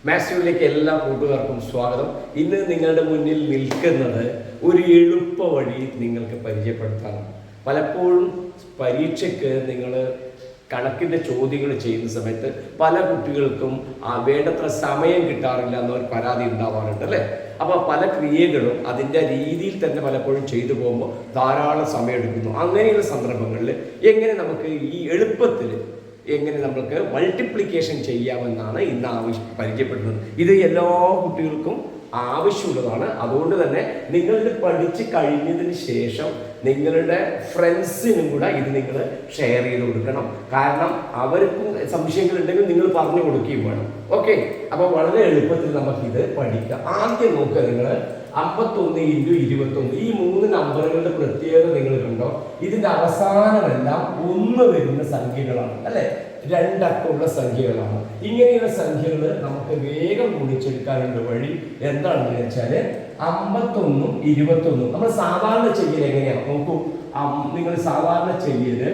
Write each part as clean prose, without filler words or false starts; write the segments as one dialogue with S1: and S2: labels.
S1: മാത്സിലേക്ക് എല്ലാ കൂട്ടുകാർക്കും സ്വാഗതം. ഇന്ന് നിങ്ങളുടെ മുന്നിൽ നിൽക്കുന്നത് ഒരു എളുപ്പ വഴി നിങ്ങൾക്ക് പരിചയപ്പെടുത്താനാണ്. പലപ്പോഴും പരീക്ഷയ്ക്ക് നിങ്ങൾ കണക്കിൻ്റെ ചോദ്യങ്ങൾ ചെയ്യുന്ന സമയത്ത് പല കുട്ടികൾക്കും വേണ്ടത്ര സമയം കിട്ടാറില്ല എന്നൊരു പരാതി ഉണ്ടാവാറുണ്ട് അല്ലേ? അപ്പോൾ പല ക്രിയകളും അതിൻ്റെ രീതിയിൽ തന്നെ പലപ്പോഴും ചെയ്തു പോകുമ്പോൾ ധാരാളം സമയം എടുക്കുന്നു. അങ്ങനെയുള്ള സന്ദർഭങ്ങളിൽ എങ്ങനെ നമുക്ക് ഈ എളുപ്പത്തിൽ എങ്ങനെ നമുക്ക് മൾട്ടിപ്ലിക്കേഷൻ ചെയ്യാമെന്നാണ് ഇന്ന് പരിചയപ്പെടുന്നത്. ഇത് എല്ലാ കുട്ടികൾക്കും ആവശ്യമുള്ളതാണ്. അതുകൊണ്ട് തന്നെ നിങ്ങളിത് പഠിച്ച് കഴിഞ്ഞതിന് ശേഷം നിങ്ങളുടെ ഫ്രണ്ട്സിനും കൂടെ ഇത് നിങ്ങൾ ഷെയർ ചെയ്ത് കൊടുക്കണം. കാരണം അവർക്കും സംശയങ്ങൾ ഉണ്ടെങ്കിൽ നിങ്ങൾ പറഞ്ഞു കൊടുക്കുകയും വേണം. ഓക്കെ, അപ്പോൾ വളരെ എളുപ്പത്തിൽ നമുക്കിത് പഠിക്കാം. ആദ്യം നോക്കുക, നിങ്ങൾ 51 × 21 ഈ 3 നമ്പറുകളുടെ പ്രത്യേകത നിങ്ങൾ കണ്ടോ? ഇതിന്റെ അവസാനമെല്ലാം 1 വരുന്ന സംഖ്യകളാണ് അല്ലെ? 2 അക്കമുള്ള സംഖ്യകളാണ്. ഇങ്ങനെയുള്ള സംഖ്യകൾ നമുക്ക് വേഗം ഗുണിച്ചെടുക്കാനുള്ള വഴി എന്താണെന്ന് വെച്ചാല് 51 × 21 നമ്മൾ സാധാരണ ചെയ്യൽ എങ്ങനെയാണ് നോക്കൂ. നിങ്ങൾ സാധാരണ ചെയ്യല്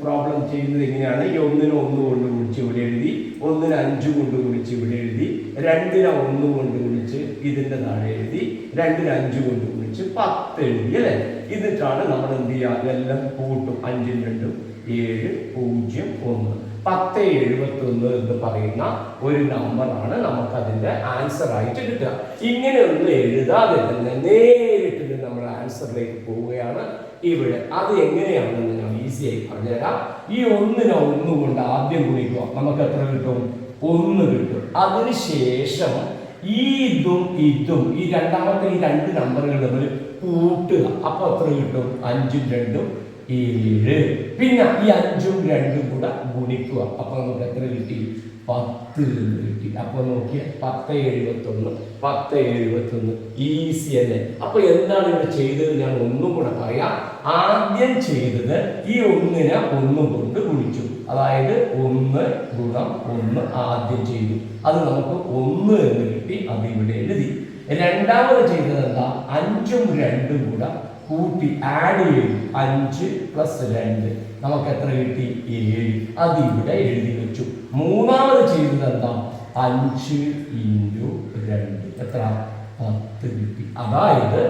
S1: പ്രോബ്ലം ചെയ്യുന്നത് എങ്ങനെയാണ്? ഈ 1 നെ 1 കൊണ്ട് ഗുണിച്ച് ഇവിടെ എഴുതി, 1 നെ 5 കൊണ്ട് ഗുണിച്ച് ഇവിടെ എഴുതി, 2 നെ 1 കൊണ്ട് ഗുണിച്ച് ഇതിന്റെ താഴെ എഴുതി, 2 നെ 5 കൊണ്ട് ഗുണിച്ച് 10 എഴുതി അല്ലെ? എന്നിട്ടാണ് നമ്മൾ എന്ത് ചെയ്യുക? ഇതെല്ലാം കൂട്ടും. 5 × 2 7 0 1 1071 എന്ന് പറയുന്ന ഒരു നമ്പറാണ് നമുക്ക് അതിന്റെ ആൻസർ ആയിട്ട് കിട്ടുക. ഇങ്ങനെ ഒന്നും എഴുതാതെ തന്നെ നേരിട്ട് നമ്മൾ ആൻസറിലേക്ക് പോവുകയാണ് ഇവിടെ. അത് എങ്ങനെയാണെന്ന് ഞാൻ ഈസി ആയി പറഞ്ഞുതരാം. ഈ 1 നെ 1 കൊണ്ട് ആദ്യം ഗുണിക്കുക, നമുക്ക് എത്ര കിട്ടും? 1 കിട്ടും. അതിനുശേഷം ഇതും ഈ രണ്ടാമത്തെ ഈ 2 നമ്പറുകൾ നമ്മൾ കൂട്ടുക. അപ്പൊ എത്ര കിട്ടും? 5 × 2 7. പിന്നെ ഈ 5 ഉം 2 ഉം കൂടെ ഗുണിക്കുക. അപ്പൊ നമുക്ക് എത്ര കിട്ടി? 10 കിട്ടി. അപ്പൊ നോക്കിയ 1071 ഈസി അല്ലേ? അപ്പൊ എന്താണ് ഇവിടെ ചെയ്തത് ഞാൻ ഒന്നും കൂടെ പറയാം. ആദ്യം ചെയ്തത് ഈ 1 നെ 1 കൊണ്ട് ഗുണിച്ചു. അതായത് 1 × 1 ആദ്യം ചെയ്തു. അത് നമുക്ക് 1 എന്ന് കിട്ടി. അത് ഇവിടെ എഴുതി. രണ്ടാമത് ചെയ്തത് എന്താ? 5 ഉം 2 ഉം കൂടെ കൂട്ടി ആഡ് ചെയ്തു. 5 + 2 നമുക്ക് എത്ര കിട്ടി? 7. അത് ഇവിടെ എഴുതി വെച്ചു. മൂന്നാമത് ചെയ്തത് എന്താ? 5 × 2 എത്ര? 10 കിട്ടി. അതായത്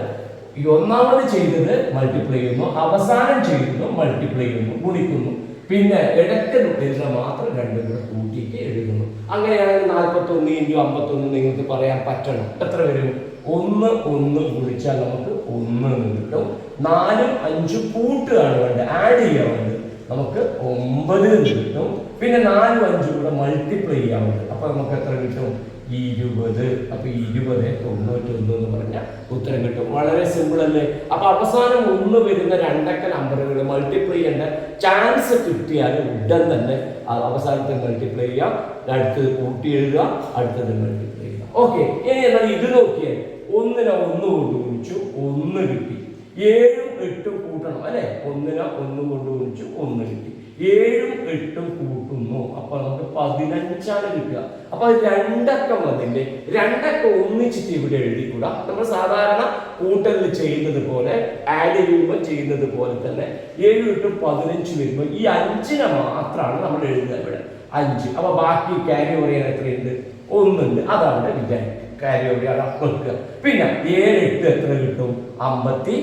S1: ഈ ഒന്നാമത് ചെയ്തത് മൾട്ടിപ്ലൈ ചെയ്യുന്നു, അവസാനം ചെയ്യുന്നു മൾട്ടിപ്ലൈ ചെയ്യുന്നു, ഗുണിക്കുന്നു. പിന്നെ ഇടയ്ക്ക് എഴുതുന്ന മാത്രം 2 കൂടെ കൂട്ടിയിട്ട് എഴുതുന്നു. അങ്ങനെയാണെങ്കിൽ 41 × 51 നിങ്ങൾക്ക് പറയാൻ പറ്റണം. എത്ര വരും? 1 ഗുണിച്ചാൽ നമുക്ക് 1 കിട്ടും. 4 ഉം 5 കൂട്ടുകയാണ് വേണ്ടത്, ആഡ് ചെയ്യാൻ വേണ്ടത്. നമുക്ക് 9 കിട്ടും. പിന്നെ 4 ഉം 5 കൂടെ മൾട്ടിപ്ലൈ ചെയ്യാൻ വേണ്ടത്. അപ്പൊ നമുക്ക് എത്ര കിട്ടും? 20. അപ്പൊ 20 91 എന്ന് പറഞ്ഞാൽ ഉത്തരം കിട്ടും. വളരെ സിമ്പിൾ അല്ലേ? അപ്പൊ അവസാനം 1 വരുന്ന 2 അക്ക നമ്പറുകൾ മൾട്ടിപ്ലൈ ചെയ്യേണ്ട ചാൻസ് കിട്ടിയാൽ ഉടൻ തന്നെ അവസാനത്തെ മൾട്ടിപ്ലൈ ചെയ്യാം, അടുത്തത് കൂട്ടി എഴുതുക, അടുത്തത് മൾട്ടിപ്ലൈ ചെയ്യുക. ഓക്കെ, ഇനി എന്നാൽ ഇത് നോക്കിയാൽ 1 നെ 1 കൊണ്ട് ഗുണിച്ചു 1 കിട്ടി. 7 ഉം 8 ഉം കൂട്ടണം അല്ലെ? 1 നെ 1 കൊണ്ട് ഗുണിച്ചു 1 കിട്ടി. 7 ഉം 8 ഉം കൂട്ടുന്നു. അപ്പൊ നമുക്ക് 15 കിട്ടുക. അപ്പൊ 2 അക്കം അതിന്റെ 2 അക്കം ഒന്നിച്ചിട്ട് ഇവിടെ എഴുതിക്കൂടാ. നമ്മൾ സാധാരണ കൂട്ടലിൽ ചെയ്യുന്നത് പോലെ, ആഡ് ചെയ്യുമ്പോൾ ചെയ്യുന്നത് പോലെ തന്നെ 7 × 8 15 വരുമ്പോൾ ഈ 5 നെ മാത്രമാണ് നമ്മൾ എഴുതുക ഇവിടെ 5. അപ്പൊ ബാക്കി ക്യാരി ഓവർ ചെയ്യാൻ എത്രയുണ്ട്? 1 ഉണ്ട്. അതാണ് വിചാരിക്കുക. കാരി ഓവർ വെക്കുക. പിന്നെ 7 × 8 എത്ര കിട്ടും? 56.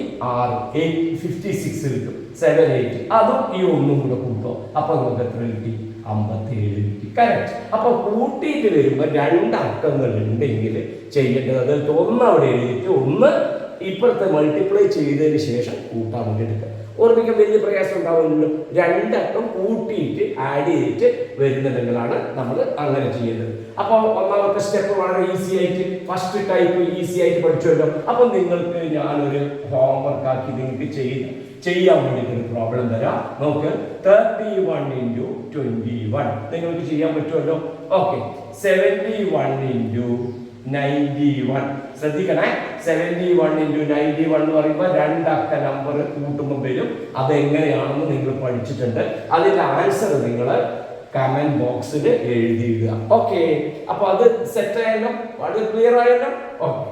S1: 56 കിട്ടും. 7 8 അതും ഈ 1 കൂടെ കൂട്ടോ. അപ്പൊ നമുക്ക് എത്ര കിട്ടി? 57 കിട്ടി. കറക്റ്റ്. അപ്പൊ കൂട്ടിയിട്ട് വരുമ്പോ 2 അക്കങ്ങൾ ഉണ്ടെങ്കിൽ ചെയ്യേണ്ടത് അത് 1 അവിടെ എഴുതിയിട്ട് 1 ഇപ്പോഴത്തെ മൾട്ടിപ്ലൈ ചെയ്തതിന് ശേഷം കൂട്ടാൻ വേണ്ടി എടുക്കുക. ഓർമ്മിക്കാൻ വലിയ പ്രയാസം ഉണ്ടാവുമല്ലോ. 2 അക്കം കൂട്ടിയിട്ട് ആഡ് ചെയ്തിട്ട് വരുന്നുണ്ടെങ്കിലാണ് നമ്മൾ അങ്ങനെ ചെയ്യുന്നത്. അപ്പോൾ ഒന്നാമത്തെ സ്റ്റെപ്പ് വളരെ ഈസി ആയിട്ട്, ഫസ്റ്റ് ടൈപ്പ് ഈസി ആയിട്ട് പഠിച്ചുവല്ലോ. അപ്പൊ നിങ്ങൾക്ക് ഞാനൊരു ഹോംവർക്ക് ആക്കി നിങ്ങൾക്ക് ചെയ്യാൻ വേണ്ടിയിട്ട് ഒരു പ്രോബ്ലം തരാം. നോക്ക്, 31 × 21 നിങ്ങൾക്ക് ചെയ്യാൻ പറ്റുമല്ലോ. ഓക്കെ, 71 × 91 ശ്രദ്ധിക്കണേ. 71 × 91 എന്ന് പറയുമ്പോൾ 2 അക്ക നമ്പർ കൂട്ടുമ്പോൾ വരും. അതെങ്ങനെയാണെന്ന് നിങ്ങൾ പഠിച്ചിട്ടുണ്ട്. അതിന്റെ ആൻസർ നിങ്ങൾ കമന്റ് ബോക്സിൽ എഴുതിയിടുക. ഓക്കെ, അപ്പൊ അത് സെറ്റ് ആയല്ലോ, വളരെ ക്ലിയർ ആയല്ലോ. ഓക്കെ,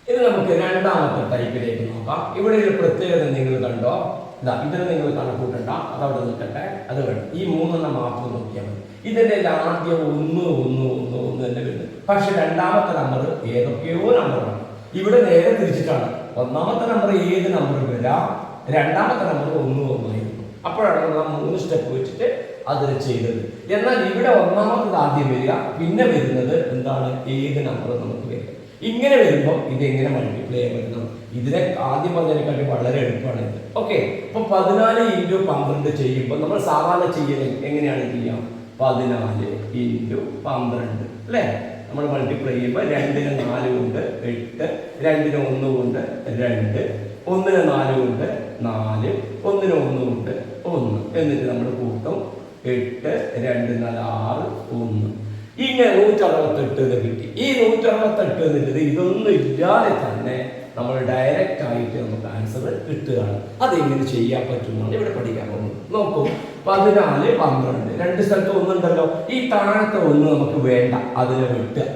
S1: ഇത് നമുക്ക് രണ്ടാമത്തെ ടൈപ്പിലേക്ക് നോക്കാം. ഇവിടെ ഒരു പ്രത്യേകത നിങ്ങൾ കണ്ടോ? ഇതാ ഇതിന് നിങ്ങൾ കണക്കൂട്ടണ്ട, അതവിടെ നിൽക്കട്ടെ, അത് വേണം. ഈ 3 മാത്രം നോക്കിയാൽ മതി. ഇതിന്റെ ആദ്യം 1 1 1 1 തന്നെ വരുന്നത്. പക്ഷെ രണ്ടാമത്തെ നമ്പർ ഏതൊക്കെയോ നമ്പറാണ്. ഇവിടെ നേരെ തിരിച്ചിട്ടാണ്. ഒന്നാമത്തെ നമ്പർ ഏത് നമ്പർ വരാം, രണ്ടാമത്തെ നമ്പർ 1 1 ആയിരുന്നു. അപ്പോഴാണ് നമ്മൾ 3 സ്റ്റെപ്പ് വെച്ചിട്ട് അതിന് ചെയ്തത്. എന്നാൽ ഇവിടെ ഒന്നാമത്തത് ആദ്യം വരിക, പിന്നെ വരുന്നത് എന്താണ്, ഏത് നമ്പർ നമുക്ക് വരിക. ഇങ്ങനെ വരുമ്പോൾ ഇത് എങ്ങനെ മൾട്ടിപ്ലൈ ചെയ്യാൻ പറ്റണം? ഇതിനെ ആദ്യം പറഞ്ഞതിനെക്കാട്ടി വളരെ എളുപ്പമാണ് ഇത്. ഓക്കെ, അപ്പൊ 14 × 12 ചെയ്യുമ്പോൾ നമ്മൾ സാധാരണ ചെയ്യൽ എങ്ങനെയാണ് ചെയ്യാം? 14 × 12 അല്ലേ? നമ്മൾ മൾട്ടിപ്ലൈ ചെയ്യുമ്പോൾ 2ന് 4 കൊണ്ട് 8, 2ന് 1 കൊണ്ട് 2, 1ന് 4 കൊണ്ട് 4, 1ന് 1 കൊണ്ട് 1, എന്നിട്ട് നമ്മൾ കൂട്ടും 8, 2 4 6, 1. ഇങ്ങനെ 168 കിട്ടി. ഈ 168 എന്നുള്ളത് ഇതൊന്നും ഇല്ലാതെ തന്നെ നമ്മൾ ഡയറക്റ്റ് ആയിട്ട് നമുക്ക് ആൻസർ കിട്ടുകയാണ്. അതെങ്ങനെ ചെയ്യാൻ പറ്റുമെന്നാണ് ഇവിടെ പഠിക്കാൻ പോകുന്നത്. നോക്കൂ, 14 12 രണ്ട് സ്ഥലത്ത് 1 ഉണ്ടല്ലോ. ഈ താഴത്തെ 1 നമുക്ക് വേണ്ട, അതിനെ വിട്ടുക.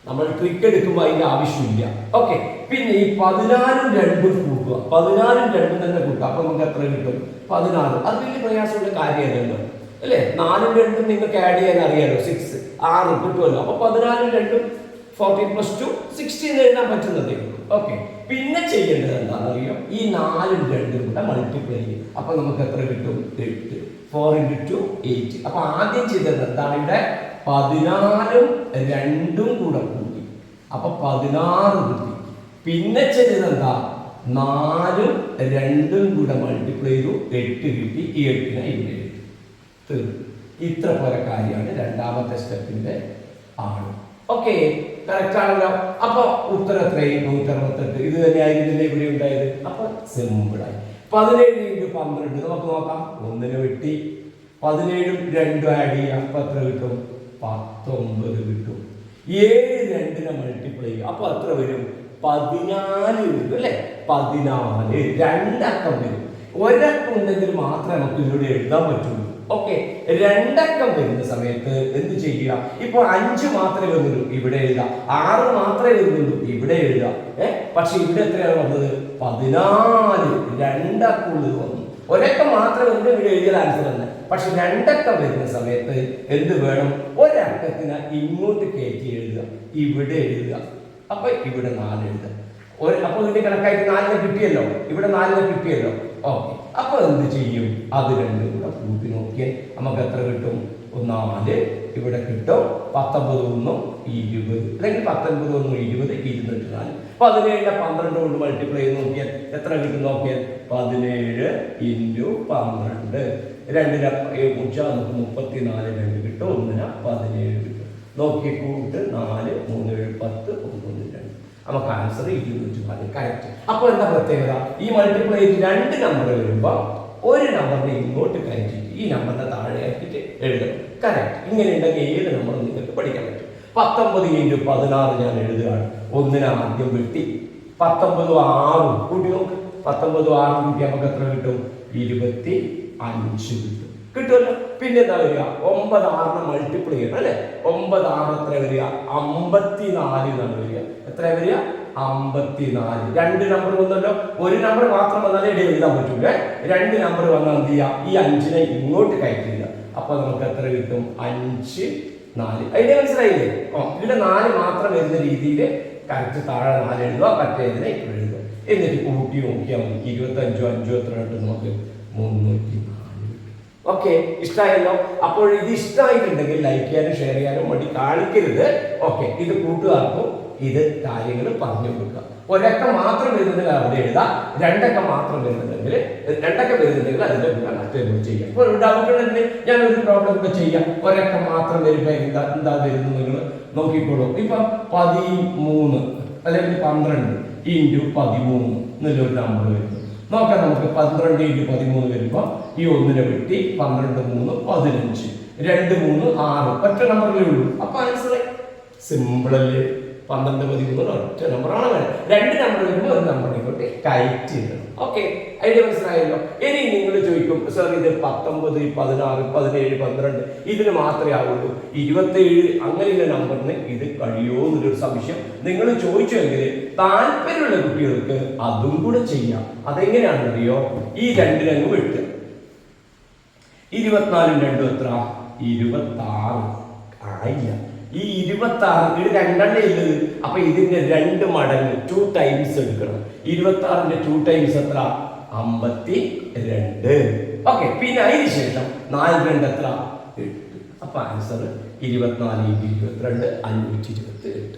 S1: നമ്മൾ ട്രിക്ക് എടുക്കുമ്പോൾ അതിന്റെ ആവശ്യമില്ല. ഓക്കെ, പിന്നെ ഈ 14 2 കൂട്ടുക. 14 2 തന്നെ കൂട്ടുക. അപ്പൊ നമുക്ക് എത്ര കിട്ടും? 16. അത് വലിയ പ്രയാസമുള്ള കാര്യമല്ലല്ലോ അല്ലേ? 4 2 നിങ്ങൾക്ക് ആഡ് ചെയ്യാൻ അറിയാലോ. 6 6 കിട്ടുമല്ലോ. അപ്പൊ 14 2 14 + 2 16 എഴുതാൻ പറ്റുന്നതേ ഉള്ളൂ. ഓക്കെ, പിന്നെ ചെയ്യേണ്ടത് എന്താണെന്നറിയോ? ഈ 4 2 കൂടെ മൾട്ടിപ്ലൈ ചെയ്യും. അപ്പൊ നമുക്ക് എത്ര കിട്ടും? 8. 4 × 2 8. അപ്പൊ ആദ്യം ചെയ്തത് എന്താണ്? ഇവിടെ 14 2 കൂടെ കൂട്ടി. അപ്പൊ 16 കിട്ടി. പിന്നെ ചെയ്തത് എന്താ? 4 2 കൂടെ മൾട്ടിപ്ലൈ ചെയ്തു, 8 കിട്ടി. ഈ 8നെ ഇവിടെ എഴുതി. ഇത്ര പോലെ കാര്യമാണ് രണ്ടാമത്തെ സ്റ്റെപ്പിന്റെ ആണ്. ഓക്കെ, കറക്റ്റ് ആണല്ലോ. അപ്പൊ ഉത്തരം എത്രയും 168. ഇത് തന്നെയായിരുന്നില്ല ഇവിടെ ഉണ്ടായത്. അപ്പൊ സിമ്പിളായി. 17 × 12 നമുക്ക് നോക്കാം. 1ന് വെട്ടി 17 2 ആഡ് ചെയ്യാം. അപ്പൊ എത്ര കിട്ടും? 19 കിട്ടും. 7 2നെ മൾട്ടിപ്ലൈ ചെയ്യും. അപ്പൊ എത്ര വരും? 14 വരും അല്ലെ? 14 രണ്ടക്കം വരും. ഒരക്കം ഉണ്ടെങ്കിൽ മാത്രമേ നമുക്ക് ഇവിടെ എഴുതാൻ പറ്റുള്ളൂ. ഓക്കെ, രണ്ടക്കം വരുന്ന സമയത്ത് എന്ത് ചെയ്യുക? ഇപ്പൊ 5 മാത്രമേ വരുന്നുള്ളൂ, ഇവിടെ എഴുതാം. 6 മാത്രമേ വരുന്നുള്ളൂ, ഇവിടെ എഴുതാം. പക്ഷെ ഇവിടെ എത്രയാണ് വന്നത്? 14. രണ്ടക്കുള്ളത് വന്നു. ഒരക്കം മാത്രമേ വരുന്നത്, ഇവിടെ എഴുതിയ ആൻസർ തന്നെ. പക്ഷെ രണ്ടക്കം വരുന്ന സമയത്ത് എന്ത് വേണം? ഒരക്കത്തിന് ഇങ്ങോട്ട് കയറ്റി എഴുതുക, ഇവിടെ എഴുതുക. അപ്പൊ ഇവിടെ 4 എഴുതുക. അപ്പൊ ഇതിന്റെ കണക്കായിട്ട് 4നെ കിട്ടിയല്ലോ, ഇവിടെ 4നെ കിട്ടിയല്ലോ. ഓക്കെ, അപ്പൊ എന്ത് ചെയ്യും? അത് രണ്ടും കൂടെ കൂട്ടി നോക്കിയാൽ നമുക്ക് എത്ര കിട്ടും? 4 ഇവിടെ കിട്ടും. 19 1 20, അല്ലെങ്കിൽ 19 1 20, 24. 17 12 കൊണ്ട് മൾട്ടിപ്ലൈ ചെയ്ത് നോക്കിയാൽ എത്ര കിട്ടും? നോക്കിയാൽ 17 × 12 2നെ മുറിച്ചാൽ നമുക്ക് 34 2 കിട്ടും. 1ന് 17 കിട്ടും. നോക്കിയ കൂട്ട് 4 3 7 10 1 2. നമുക്ക് ആൻസർ 204 കറക്റ്റ്. അപ്പൊ എന്താ പ്രത്യേകത? ഈ മൾട്ടിപ്ലൈ 2 നമ്പർ വരുമ്പോൾ ഒരു നമ്പറിനെ ഇങ്ങോട്ട് കയറ്റിട്ട് ഈ നമ്പറിന്റെ താഴെ ആക്കിയിട്ട് എഴുതണം. കറക്റ്റ്. ഇങ്ങനെ ഉണ്ടെങ്കിൽ ഏത് നമ്പറും നിങ്ങൾക്ക് പഠിക്കാൻ പറ്റും. 19 × 16 ഞാൻ എഴുതുകയാണ്. 1നെ ആദ്യം വെട്ടി 19 6 കൂട്ടി നോക്ക്. 19 6 കൂട്ടി നമുക്ക് എത്ര കിട്ടും? 25 കിട്ടും. കിട്ടുമല്ലോ. പിന്നെ എന്താ വരിക? 9 6നെ മൾട്ടിപ്ലൈ ചെയ്യണം അല്ലെ? 9 6 എത്ര വരിക? 54 എന്നാണ് വരിക. എത്ര വരിക? 54. 2 നമ്പർ വന്നല്ലോ. ഒരു നമ്പർ മാത്രം വന്നാലേ എഴുതാൻ പറ്റൂലേ. 2 നമ്പർ വന്നാൽ എന്ത് ചെയ്യുക? ഈ 5നെ ഇങ്ങോട്ട് കയറ്റില്ല. അപ്പൊ നമുക്ക് എത്ര കിട്ടും? 5 4. അതിന്റെ മനസ്സിലായില്ലേ? ഇവിടെ 4 മാത്രം വരുന്ന രീതിയിൽ കറക്റ്റ് താഴെ 4 എഴുതുക, മറ്റേതിനെ ഇപ്പോൾ എഴുതുക. എന്നിട്ട് കൂട്ടി നോക്കിയാൽ മതി. 25 5 എത്ര കിട്ടും? നമുക്ക് 304. ഓക്കെ, ഇഷ്ടമായല്ലോ. അപ്പോൾ ഇത് ഇഷ്ടമായിട്ടുണ്ടെങ്കിൽ ലൈക്ക് ചെയ്യാനും ഷെയർ ചെയ്യാനും വേണ്ടി കാണിക്കരുത്. ഓക്കെ, ഇത് കൂട്ടുകാർക്കും ഇത് കാര്യങ്ങൾ പറഞ്ഞു കൊടുക്കുക. ഒരക്കം മാത്രം വരുന്നുണ്ടെങ്കിൽ അവിടെ എഴുതാം. രണ്ടക്കം മാത്രം വരുന്നുണ്ടെങ്കിൽ അതിന്റെ കൂടെ മറ്റൊരു ചെയ്യാം. ഇപ്പോൾ ഡൗട്ട് ഉണ്ടെങ്കിൽ ഞാൻ ഒരു പ്രോബ്ലം കൂടെ ചെയ്യാം. ഒരക്കം മാത്രം വരുമ്പോൾ എന്താ വരുന്നത് നിങ്ങൾ നോക്കിക്കോളൂ. ഇപ്പൊ 13 അല്ലെങ്കിൽ 12 × 13 എന്നൊരു നമ്പർ വരുന്നു. നോക്കാം നമുക്ക്. 12 × 13 വരുമ്പോൾ ഈ 1നെ വെട്ടി 12 3 15 2 3 6 ഒറ്റ നമ്പറിലേ ഉള്ളൂ. അപ്പൊ ആൻസർ സിമ്പിൾ അല്ലേ? 12 13 ഒറ്റ നമ്പറാണ് വേണം. 2 നമ്പർ വരുമ്പോൾ ഒരു നമ്പറിനെ കൊണ്ട് കയറ്റി ഇടണം. ഓക്കെ, ഐഡിയ മനസ്സിലായല്ലോ. ഇനി നിങ്ങൾ ചോദിക്കും സാർ ഇത് 19, 16, 17, 12 ഇതിന് മാത്രമേ ആവുള്ളൂ, 27 അങ്ങനെയുള്ള നമ്പറിന് ഇത് കഴിയുമോ എന്നൊരു സംശയം നിങ്ങൾ ചോദിച്ചുവെങ്കിൽ താല്പര്യമുള്ള കുട്ടികൾക്ക് അതും കൂടെ ചെയ്യാം. അതെങ്ങനെയാണെന്നറിയോ? ഈ രണ്ടിനങ്ങ് വെട്ടുക. 24 2 എത്ര? 26 ആയില്ല. ഈ 26 ഇത് രണ്ടെണ്ണേ ഉള്ളത്. അപ്പൊ ഇതിന്റെ 2 മടങ്ങ് 2 ടൈംസ് എടുക്കണം. 26ന്റെ 2 ടൈംസ് എത്ര? 52. ഓക്കെ, പിന്നെ അതിന് ശേഷം 4 2 എത്ര? 8. അപ്പൊ ആൻസർ 24 × 22 528.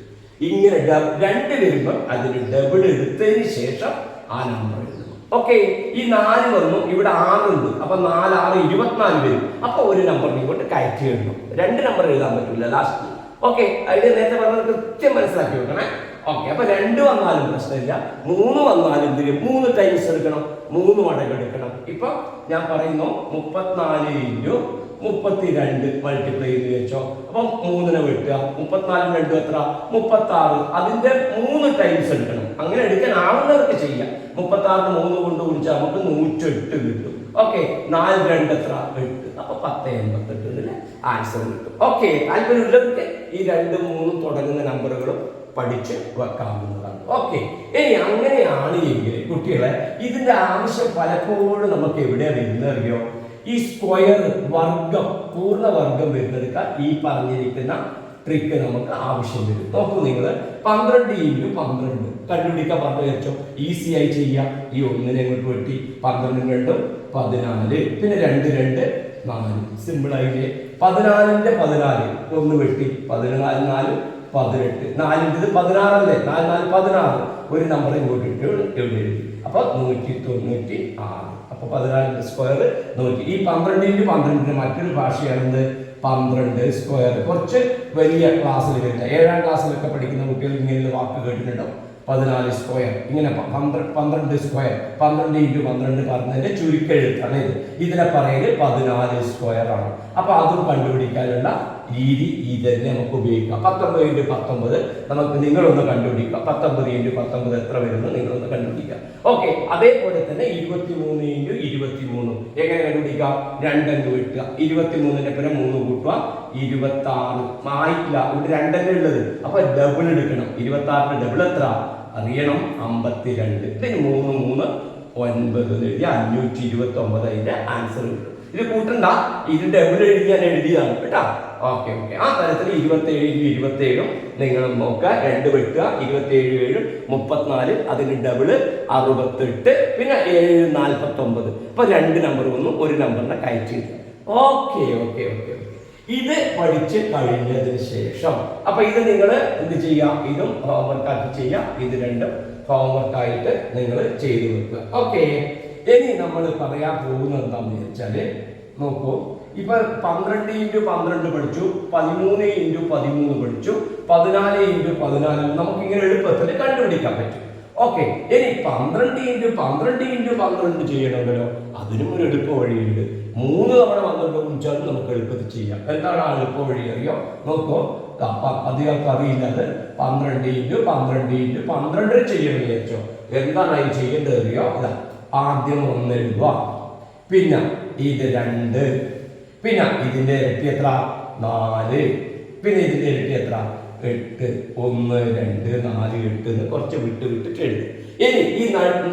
S1: ഇങ്ങനെ 2 വരുമ്പോൾ അതിന് ഡബിൾ എടുത്തതിന് ശേഷം ആ നമ്പർ എഴുതണം. ഓക്കെ, ഈ 4 വന്നു, ഇവിടെ 6 ഉണ്ട്. അപ്പൊ 4 6 24 വരും. അപ്പൊ ഒരു നമ്പർ ഇങ്ങോട്ട് കയറ്റി എഴുതണം. 2 നമ്പർ എഴുതാൻ പറ്റില്ല ലാസ്റ്റ്. ഓക്കെ, അതിന് നേരത്തെ പറഞ്ഞത് കൃത്യം മനസ്സിലാക്കി വെക്കണേ. ഓക്കെ, അപ്പൊ 2 വന്നാലും പ്രശ്നമില്ല, 3 വന്നാലും 3 ടൈംസ് എടുക്കണം, 3 മടങ്ങ് എടുക്കണം. ഇപ്പൊ ഞാൻ പറയുന്നു 34 × 32 മൾട്ടിപ്ലൈ ചെയ്ത് വെച്ചോ. അപ്പൊ 3നെ വെട്ടുക. 34 2 എത്ര? 36. അതിന്റെ 3 ടൈംസ് എടുക്കണം. അങ്ങനെ എടുക്കാൻ ആവുന്നവർക്ക് ചെയ്യാം. 36 3 കൊണ്ട് കുടിച്ചാൽ നമുക്ക് 108 കിട്ടും. ഓക്കെ, 4 2 എത്ര? 8. അപ്പൊ 1088 ആൻസർ കിട്ടും. ഓക്കെ, താല്പര്യമുള്ളവർക്ക് ഈ 2 3 തുടങ്ങുന്ന നമ്പറുകളും പഠിച്ച് വെക്കാവുന്നതാണ്. ഓക്കെ, ഇനി അങ്ങനെയാണ് എങ്കിൽ കുട്ടികളെ ഇതിന്റെ ആവശ്യം പലപ്പോഴും നമുക്ക് എവിടെയാണ് വരുന്നത് അറിയോ? ഈ സ്ക്വയർ വർഗം, പൂർണ്ണവർഗം വരുന്നെടുക്കാൻ ഈ പറഞ്ഞിരിക്കുന്ന ട്രിക്ക് നമുക്ക് ആവശ്യം വരും. നോക്കൂ നിങ്ങൾ, 12 × 12 കണ്ടുപിടിക്കാൻ പറഞ്ഞു വെച്ചോ. ഈസി ആയി ചെയ്യാം. ഈ 1നെ അങ്ങോട്ട് വെട്ടി 12 2 14, പിന്നെ 2 2 4. സിമ്പിൾ ആയില്ലേ? 14ന്റെ 14 1 വെട്ടി 14 4 18. 4ന്റെ 16 അല്ലേ? 4 4 16. ഒരു നമ്പർ ഇങ്ങോട്ട് ഇട്ട് എവിടെ എഴുതി? അപ്പൊ 196. അപ്പൊ 14ന്റെ സ്ക്വയർ 100. ഈ 12 × 12 മറ്റൊരു ഭാഷയാണെന്ന് 12 സ്ക്വയർ. കുറച്ച് വലിയ ക്ലാസ്സിൽ വരുന്ന 7ാം ക്ലാസ്സിലൊക്കെ പഠിക്കുന്ന കുട്ടികൾ ഇങ്ങനെയുള്ള വാക്ക് കേട്ടിട്ടുണ്ടോ? 14 സ്ക്വയർ. ഇങ്ങനെ 12 സ്ക്വയർ, 12 × 12 പറഞ്ഞതിന്റെ ചുരുക്കെഴുത്താണ് ഇത്. ഇതിനെ പറയല് 14 സ്ക്വയർ ആണ്. അപ്പൊ അതും കണ്ടുപിടിക്കാനുള്ള രീതി ഇത് തന്നെ നമുക്ക് ഉപയോഗിക്കാം. 19 × 19 നമുക്ക് നിങ്ങളൊന്ന് കണ്ടുപിടിക്കാം. 19 × 19 എത്ര വരുന്നു നിങ്ങളൊന്ന് കണ്ടുപിടിക്കാം. ഓക്കെ, അതേപോലെ തന്നെ 23 × 23 എങ്ങനെ കണ്ടുപിടിക്കാം? 2 അങ്ങ് വെട്ടുക. 23ന്റെ പിന്നെ 3 കൂട്ടുക, 26 ആയിട്ടില്ല. ഇവിടെ 2 തന്നെ ഉള്ളത്. അപ്പൊ ഡബിൾ എടുക്കണം. 26ന്റെ ഡബിൾ എത്ര അറിയണം? 52. ഇതിന് 3 3 9 എഴുതി 529 അതിന്റെ ആൻസർ കിട്ടും. ഇത് കൂട്ടണ്ട, ഇത് ഡബിൾ എഴുതിയാൽ എഴുതിയതാണ് കേട്ടോ. ഓക്കെ ഓക്കെ, ആ തരത്തിൽ 27 × 27 നിങ്ങൾ നോക്കുക. 2 വെട്ടുക. 27 7 34. അതിന് ഡബിള് 68. പിന്നെ 7 49. ഇപ്പൊ 2 നമ്പർ വന്നു, ഒരു നമ്പറിനെ കയറ്റി. ഓക്കെ ഓക്കെ ഓക്കെ, ഇത് പഠിച്ച് കഴിഞ്ഞതിന് ശേഷം അപ്പൊ ഇത് നിങ്ങൾ എന്ത് ചെയ്യാം? ഇതും ഹോംവർക്ക് ആക്കി ചെയ്യാം. ഇത് രണ്ടും ഹോംവർക്ക് ആയിട്ട് നിങ്ങൾ ചെയ്തു വെക്കുക. ഓക്കെ, ഇനി നമ്മൾ പറയാൻ പോകുന്നത് എന്താണെന്ന് വെച്ചാല് നോക്കൂ, ഇപ്പൊ 12 × 12 പഠിച്ചു, 13 × 13 പഠിച്ചു, 14 × 14 നമുക്ക് ഇങ്ങനെ എളുപ്പത്തിൽ കണ്ടുപിടിക്കാൻ പറ്റും. ഓക്കെ, ഇനി 12 × 12 × 12 ചെയ്യണമെങ്കിലോ അതിനും ഒരു എളുപ്പ വഴിയുണ്ട്. 3 തവണ 12 കുറിച്ചാലും നമുക്ക് എളുപ്പത്തിൽ ചെയ്യാം. എന്താണ് ആ എളുപ്പ വഴി അറിയോ? നോക്കൂ, അധികം അറിയില്ലാതെ 12 × 12 × 12 ചെയ്യണമെന്ന് വിചാരിച്ചോ. എന്താണ് അതിന് ചെയ്യേണ്ടത് അറിയോ? ഇതാ, ആദ്യം 1 എഴുതുക, പിന്നെ ഇത് 2, പിന്നെ ഇതിന്റെ ഇരട്ടി എത്ര? 4, പിന്നെ ഇതിന്റെ ഇരട്ടി എത്ര? 8. 1 2 4 8 എന്ന് കുറച്ച് വിട്ട് വിട്ടിട്ട് എഴുതുക. ഇനി ഈ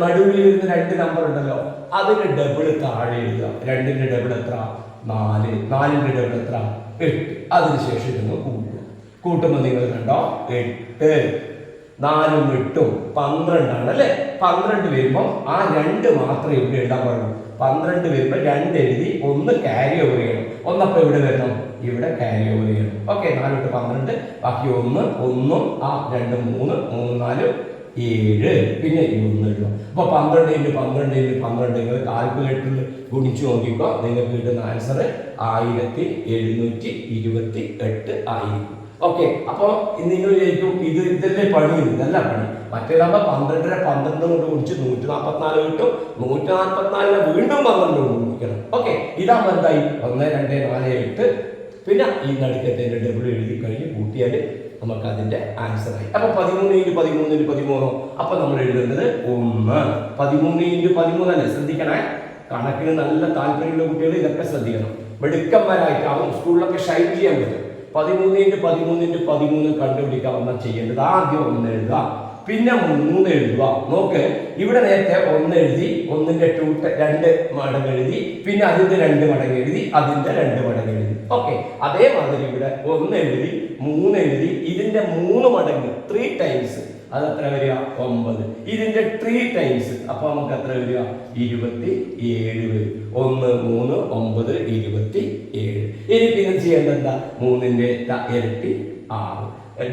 S1: നടുവിൽ വരുന്ന 2 നമ്പർ ഉണ്ടല്ലോ, അതിന്റെ ഡബിൾ താഴെ എഴുതുക. 2ന്റെ ഡബിൾ എത്ര? 4. 4ന്റെ ഡബിൾ എത്ര? 8. അതിനുശേഷം ഇതൊന്ന് കൂട്ടുക. കൂട്ടുമ്പോൾ നിങ്ങൾ കണ്ടോ 8 4 8 12 ആണ് അല്ലെ? 12 വരുമ്പോൾ ആ 2 മാത്രമേ ഇവിടെ എഴുതാൻ പാടുള്ളൂ. 12 വരുമ്പോൾ 2 എഴുതി 1 ക്യാരി ഓവർ ചെയ്യണം. ഒന്നപ്പോ ഇവിടെ വരണം, ഇവിടെ ക്യാരി ഓവർ ചെയ്യണം. ഓക്കെ, 4 8 12, ബാക്കി 1 1 ആ 2 3 3 4 7, പിന്നെ 1 എഴുതും. അപ്പൊ 12 × 12 × 12 നിങ്ങൾ കാൽക്കുലേറ്ററിൽ ഗുണിച്ചു നോക്കിക്കോ. നിങ്ങൾക്ക് കിട്ടുന്ന ആൻസർ 1728 ആയിരിക്കും. ഓക്കെ, അപ്പൊ നിങ്ങൾ വിചാരിക്കും ഇതല്ലേ പണി? ഇതല്ല പണി. മറ്റേതാകുമ്പോ 12 12 കൊണ്ട് കുടിച്ച് 144 കിട്ടും. 144 വീണ്ടും 12 കൊണ്ട് കുടിക്കണം. ഓക്കെ, ഇതാകുമ്പോ എന്തായി? 1 2 4 8. പിന്നെ ഈ നടുക്കത്തെ ഡബിൾ എഴുതി കഴിഞ്ഞ് കൂട്ടിയാൽ നമുക്ക് അതിന്റെ ആൻസർ ആയി. അപ്പൊ 13 × 13 × 13. അപ്പൊ നമ്മൾ എഴുതുന്നത് 1. 13 × 13 അല്ലേ? ശ്രദ്ധിക്കണേ, കണക്കിന് നല്ല താല്പര്യമുള്ള കുട്ടികൾ ഇതൊക്കെ ശ്രദ്ധിക്കണം. മിടുക്കന്മാരായിട്ടാവും സ്കൂളിലൊക്കെ ഷൈൻ ചെയ്യാൻ പറ്റും. 13 × 13 × 13 കണ്ടുപിടിക്കാൻ വന്നാൽ ചെയ്യേണ്ടത് ആദ്യം 1 എഴുതുക, പിന്നെ 3 എഴുതുക. നോക്ക്, ഇവിടെ നേരത്തെ 1 എഴുതി, 1ന്റെ 2 മടങ്ങ് എഴുതി, പിന്നെ അതിന്റെ 2 മടങ്ങ് എഴുതി, അതിന്റെ 2 മടങ്ങ് എഴുതി. ഓക്കെ, അതേമാതിരി ഇവിടെ 1 എഴുതി, 3 എഴുതി, ഇതിന്റെ 3 മടങ്ങ് 3 ടൈംസ്, അത് എത്ര വരിക? 9. ഇതിന്റെ 3 ടൈംസ്, അപ്പൊ നമുക്ക് എത്ര വരിക? 27 വരും. 1 3 9 27. ഇനി പിന്നെ ചെയ്യേണ്ടത് എന്താ? 3ന്റെ ഇരട്ടി 6,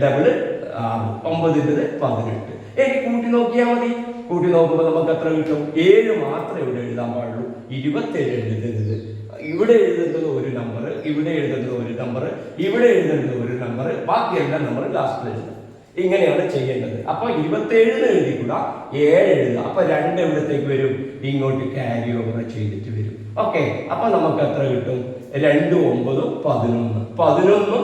S1: ഡബിള് 6, 9ന്റെ 18. ഇനി കൂട്ടി നോക്കിയാൽ മതി. കൂട്ടി നോക്കുമ്പോൾ നമുക്ക് എത്ര കിട്ടും? 7 മാത്രമേ ഇവിടെ എഴുതാൻ പാടുള്ളൂ, 27 എഴുതരുത്. ഇവിടെ എഴുതുന്നത് ഒരു നമ്പർ, ഇവിടെ എഴുതുന്നത് ഒരു നമ്പർ, ഇവിടെ എഴുതുന്നത് ഒരു നമ്പർ, ബാക്കിയെല്ലാം നമ്മൾ ലാസ്റ്റിൽ എഴുതും. ഇങ്ങനെയാണ് ചെയ്യേണ്ടത്. അപ്പൊ 27 എഴുതിക്കൂടാ, 7 എഴുതുക. അപ്പൊ 2 എവിടത്തേക്ക് വരും? ഇങ്ങോട്ട് ക്യാരി ഓവർ ചെയ്തിട്ട് വരും. ഓക്കെ, അപ്പൊ നമുക്ക് എത്ര കിട്ടും? 2 9 11, 11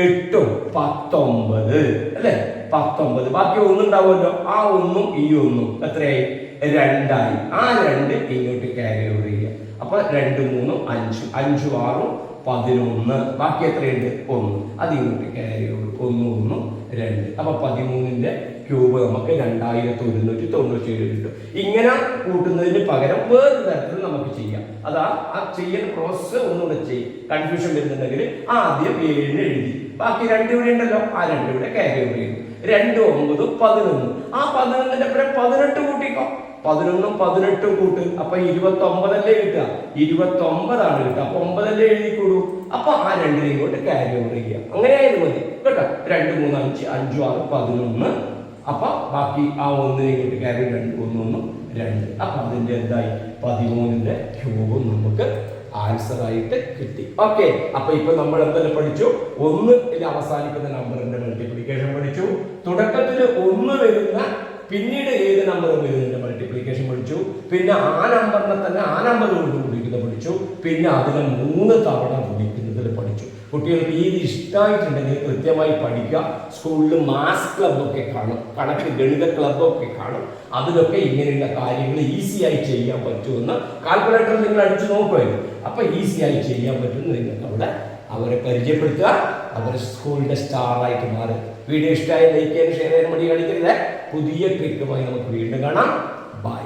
S1: 8 19 അല്ലെ? 19. ബാക്കി 1 ഉണ്ടാവുമല്ലോ, ആ 1ഉം ഈ 1ഉം എത്രയായി? 2 ആയി. ആ 2 ഇങ്ങോട്ട് ക്യാരി ഓവർ ചെയ്യുക. അപ്പൊ 2 3 5, 5 6 11. ബാക്കി എത്രയുണ്ട്? 1. അത് ഇങ്ങോട്ട് ക്യാരി ഓവർ. 1 1 2. അപ്പൊ 13ന്റെ ക്യൂബ് നമുക്ക് 2197 കിട്ടും. ഇങ്ങനെ കൂട്ടുന്നതിന് പകരം വേറൊരു തരത്തിൽ നമുക്ക് ചെയ്യാം. അതാ ആ ചെയ്യുന്ന പ്രോസസ്സ് ഒന്നുകൂടെ ചെയ്യും. കൺഫ്യൂഷൻ വരുന്നുണ്ടെങ്കിൽ ആദ്യം 7 എഴുതി, ബാക്കി 2 ഇവിടെ ഉണ്ടല്ലോ, ആ 2 ഇവിടെ ക്യാരി ഓവർ ചെയ്തു. 2 9 11. ആ 11ന്റെ അപ്പുറം 18 കൂട്ടിക്കോ. 11ഉം 18ഉം കൂട്ട്, അപ്പൊ 29 അല്ലേ കിട്ടുക? 29 ആണ് കിട്ടുക. അപ്പൊ 9 അല്ലേ എഴുതിക്കൂടൂ. അപ്പൊ ആ 2 ഇങ്ങോട്ട് ക്യാരി ഓവർ ചെയ്യാം. അങ്ങനെ ആയാലും മതി കേട്ടോ. 2 3 5 5 6 11. അപ്പൊ ബാക്കി ആ 1 ഇങ്ങോട്ട് ക്യാരി 2 1 1 2. അപ്പൊ അതിന്റെ എന്തായി? 13ന്റെ ക്യൂബും നമുക്ക് ആൻസർ ആയിട്ട് കിട്ടി. ഓക്കെ, അപ്പൊ ഇപ്പൊ നമ്മൾ എന്തെല്ലാം പഠിച്ചു? 1 അവസാനിക്കുന്ന നമ്പറിന്റെ മൾട്ടിപ്ലിക്കേഷൻ പഠിച്ചു. തുടക്കത്തിൽ 1 വരുന്ന പിന്നീട് ഏത് നമ്പറും വരുന്നതിന്റെ മൾട്ടിപ്ലിക്കേഷൻ പഠിച്ചു. പിന്നെ ആ നമ്പറിനെ തന്നെ ആ നമ്പർ കൊണ്ട് ഗുണിക്കുന്നത് പഠിച്ചു. പിന്നെ അതിനെ 3 തവണ ഗുണിക്കുന്നതിൽ പഠിച്ചു. കുട്ടികൾക്ക് ഇത് ഇഷ്ടമായിട്ടുണ്ടെങ്കിൽ കൃത്യമായി പഠിക്കുക. സ്കൂളിൽ മാത്സ് ക്ലബ്ബൊക്കെ കാണും, കണക്ക് ഗണിത ക്ലബ്ബൊക്കെ കാണും. അതിലൊക്കെ ഇങ്ങനെയുള്ള കാര്യങ്ങൾ ഈസിയായി ചെയ്യാൻ പറ്റുമെന്ന് കാൽക്കുലേറ്റർ നിങ്ങൾ അടിച്ചു നോക്കുമായിരുന്നു. അപ്പൊ ഈസിയായി ചെയ്യാൻ പറ്റുമെന്ന് നിങ്ങൾക്ക് അവിടെ അവരെ പരിചയപ്പെടുത്തുക. അവരെ സ്കൂളിന്റെ സ്റ്റാറായിട്ട് മാറുക. വീഡിയോ ഇഷ്ടമായി ലൈക്ക് ചെയ്യാൻ, ഷെയർ ചെയ്യാൻ മടി കാണിക്കരുത്. പുതിയ ട്രിക്കുമായി നമുക്ക് വീണ്ടും കാണാം. ബൈ.